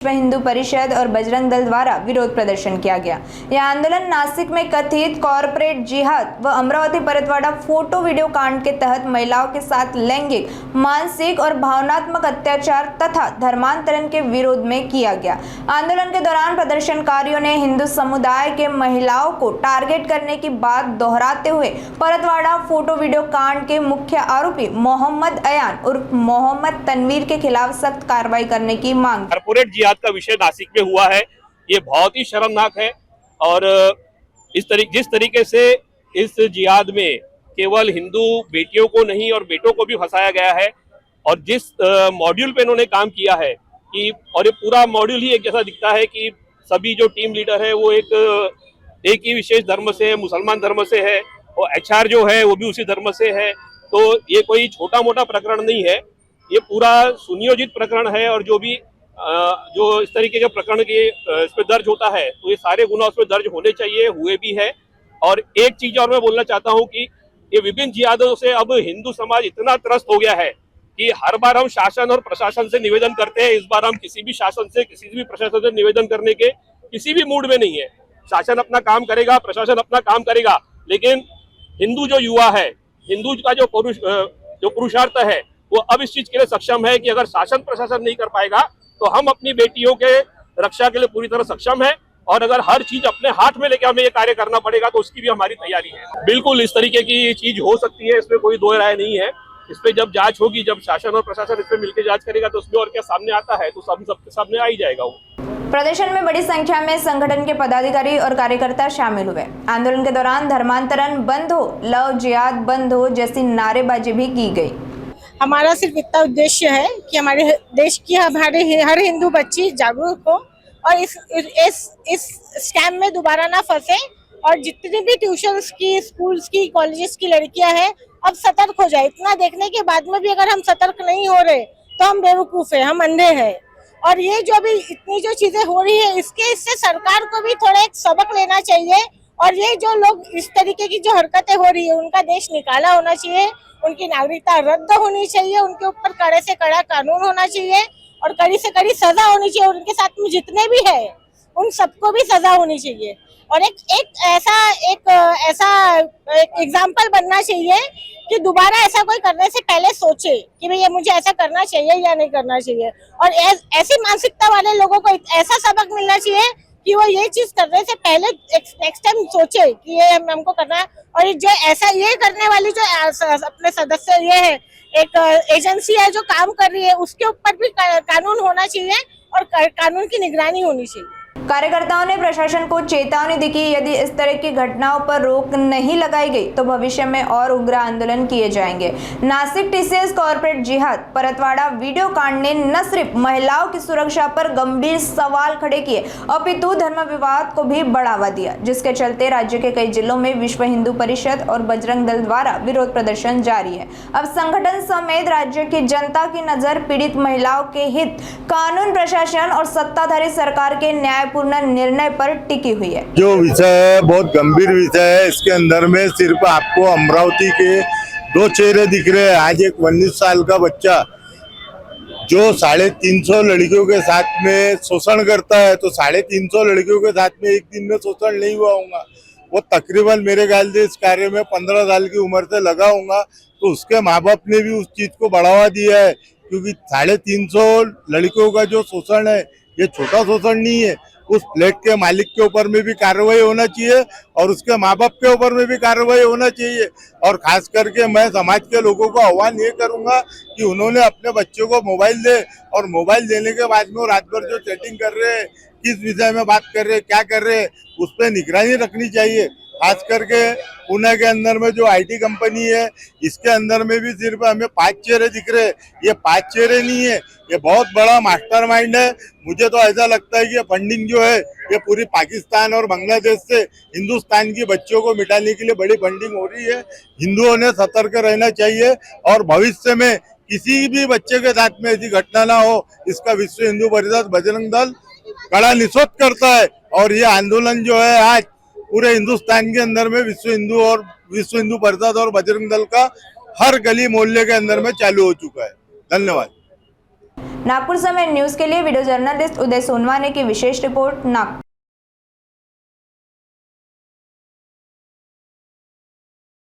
विश्व हिंदू परिषद और बजरंग दल द्वारा विरोध प्रदर्शन किया गया। यह आंदोलन नासिक में कथित कॉरपोरेट जिहाद व अमरावती परतवाड़ा फोटो वीडियो कांड के तहत महिलाओं के साथ लैंगिक, मानसिक और भावनात्मक अत्याचार तथा धर्मांतरण के विरोध में किया गया। आंदोलन के दौरान प्रदर्शनकारियों ने हिंदू समुदाय के महिलाओं को टारगेट करने की बात दोहराते हुए परतवाड़ा फोटो वीडियो कांड के मुख्य आरोपी मोहम्मद अयान उर्फ मोहम्मद तनवीर के खिलाफ सख्त कार्रवाई करने की मांग। कॉर्पोरेट जिहाद का विषय नासिक में हुआ है, ये बहुत ही शर्मनाक है। और जिस तरीके से इस जिहाद में केवल हिंदू बेटियों को नहीं और बेटों को भी फंसाया गया है, और जिस मॉड्यूल पे इन्होंने काम किया है कि, और ये पूरा मॉड्यूल ही एक जैसा दिखता है कि सभी जो टीम लीडर है वो एक ही विशेष धर्म से है, मुसलमान धर्म से है, और HR जो है वो भी उसी धर्म से है। तो ये कोई छोटा मोटा प्रकरण नहीं है, ये पूरा सुनियोजित प्रकरण है। और जो इस तरीके के प्रकरण के इस पे दर्ज होता है तो ये सारे गुना उस पे दर्ज होने चाहिए, हुए भी है। और एक चीज और मैं बोलना चाहता हूँ कि ये विभिन्न जिहादों से अब हिंदू समाज इतना त्रस्त हो गया है कि हर बार हम शासन और प्रशासन से निवेदन करते हैं। इस बार हम किसी भी शासन से, किसी भी प्रशासन से निवेदन करने के किसी भी मूड में नहीं है। शासन अपना काम करेगा, प्रशासन अपना काम करेगा, लेकिन हिंदू जो युवा है, हिंदू का जो पुरुषार्थ है, वो अब इस चीज के लिए सक्षम है कि अगर शासन प्रशासन नहीं कर पाएगा तो हम अपनी बेटियों के रक्षा के लिए पूरी तरह सक्षम है। और अगर हर चीज अपने हाथ में लेकर हमें ये कार्य करना पड़ेगा तो उसकी भी हमारी तैयारी है। बिल्कुल इस तरीके की चीज हो सकती है, इसमें कोई दो राय नहीं है। इस पे जब जांच होगी, जब शासन और प्रशासन इस पे मिलकर जांच करेगा तो उसमें और क्या सामने आता है तो सबके सामने आ ही जाएगा वो। प्रदर्शन में बड़ी संख्या में संगठन के पदाधिकारी और कार्यकर्ता शामिल हुए। आंदोलन के दौरान धर्मांतरण बंद हो, लव जिहाद बंद हो जैसी नारेबाजी भी की गई। हमारा सिर्फ इतना उद्देश्य है कि हमारे देश की हमारे हर हिंदू बच्ची जागरूक हो और इस स्कैम में दोबारा ना फंसे। और जितनी भी ट्यूशन्स की, स्कूल्स की, कॉलेजेस की लड़कियां हैं अब सतर्क हो जाए। इतना देखने के बाद में भी अगर हम सतर्क नहीं हो रहे तो हम बेवकूफ है, हम अंधे हैं। और ये जो भी इतनी जो चीजें हो रही है इससे सरकार को भी थोड़ा एक सबक लेना चाहिए। और ये जो लोग इस तरीके की जो हरकतें हो रही है उनका देश निकाला होना चाहिए, उनकी नागरिकता रद्द होनी चाहिए, उनके ऊपर कड़े से कड़ा कानून होना चाहिए और कड़ी से कड़ी सजा होनी चाहिए। और उनके साथ में जितने भी है उन सबको भी सजा होनी चाहिए। और एक ऐसा एग्जाम्पल बनना चाहिए कि दोबारा ऐसा कोई करने से पहले सोचे कि भाई ये मुझे ऐसा करना चाहिए या नहीं करना चाहिए। और ऐसी मानसिकता वाले लोगों को ऐसा सबक मिलना चाहिए कि वो ये चीज करने से पहले नेक्स्ट टाइम सोचे कि ये हमको करना है। और जो ऐसा ये करने वाली जो अपने सदस्य ये है, एक एजेंसी है जो काम कर रही है, उसके ऊपर भी कानून होना चाहिए और कानून की निगरानी होनी चाहिए। कार्यकर्ताओं ने प्रशासन को चेतावनी दी कि यदि इस तरह की घटनाओं पर रोक नहीं लगाई गई तो भविष्य में और उग्र आंदोलन किए जाएंगे। नासिक TCS कॉर्पोरेट जिहाद परतवाड़ा वीडियो कांड ने न सिर्फ महिलाओं की सुरक्षा पर गंभीर सवाल खड़े किए अपितु धर्म विवाद को भी बढ़ावा दिया, जिसके चलते राज्य के कई जिलों में विश्व हिंदू परिषद और बजरंग दल द्वारा विरोध प्रदर्शन जारी है। अब संगठन समेत राज्य की जनता की नजर पीड़ित महिलाओं के हित, कानून, प्रशासन और सत्ताधारी सरकार के न्यायपूर्ण निर्णय पर टिकी हुई है। जो विषय है बहुत गंभीर विषय है। इसके अंदर में सिर्फ आपको अमरावती के दो चेहरे दिख रहे हैं। आज एक 19 साल का बच्चा जो 350 लड़कियों के साथ में शोषण करता है, तो 350 लड़कियों के साथ में एक दिन में शोषण नहीं हुआ होगा। वो तकरीबन मेरे ख्याल से इस कार्य में 15 साल की उम्र से लगा होगा। तो उसके माँ बाप ने भी उस चीज को बढ़ावा दिया है, क्योंकि 350 लड़कियों का जो शोषण है ये छोटा शोषण नहीं है। उस फ्लैट के मालिक के ऊपर में भी कार्रवाई होना चाहिए और उसके माँ बाप के ऊपर में भी कार्रवाई होना चाहिए। और खास करके मैं समाज के लोगों को आह्वान ये करूंगा कि उन्होंने अपने बच्चों को मोबाइल दे, और मोबाइल देने के बाद में वो रात भर जो चैटिंग कर रहे हैं, किस विषय में बात कर रहे हैं, क्या कर रहे हैं, उस पर निगरानी रखनी चाहिए। खास करके पुणे के अंदर में जो IT कंपनी है, इसके अंदर में भी सिर्फ हमें 5 चेहरे दिख रहे हैं। ये 5 चेहरे नहीं है, ये बहुत बड़ा मास्टरमाइंड है। मुझे तो ऐसा लगता है कि ये फंडिंग जो है ये पूरी पाकिस्तान और बांग्लादेश से हिंदुस्तान की बच्चों को मिटाने के लिए बड़ी फंडिंग हो रही है। हिंदुओं ने सतर्क रहना चाहिए और भविष्य में किसी भी बच्चे के साथ में ऐसी घटना ना हो, इसका विश्व हिंदू परिषद बजरंग दल कड़ा निषेध करता है। और ये आंदोलन जो है आज पूरे हिंदुस्तान के अंदर में विश्व हिंदू परिषद और बजरंग दल का हर गली मोहल्ले के अंदर में चालू हो चुका है। धन्यवाद। नागपुर समय न्यूज के लिए वीडियो जर्नलिस्ट उदय सोनवाने की विशेष रिपोर्ट नागपुर।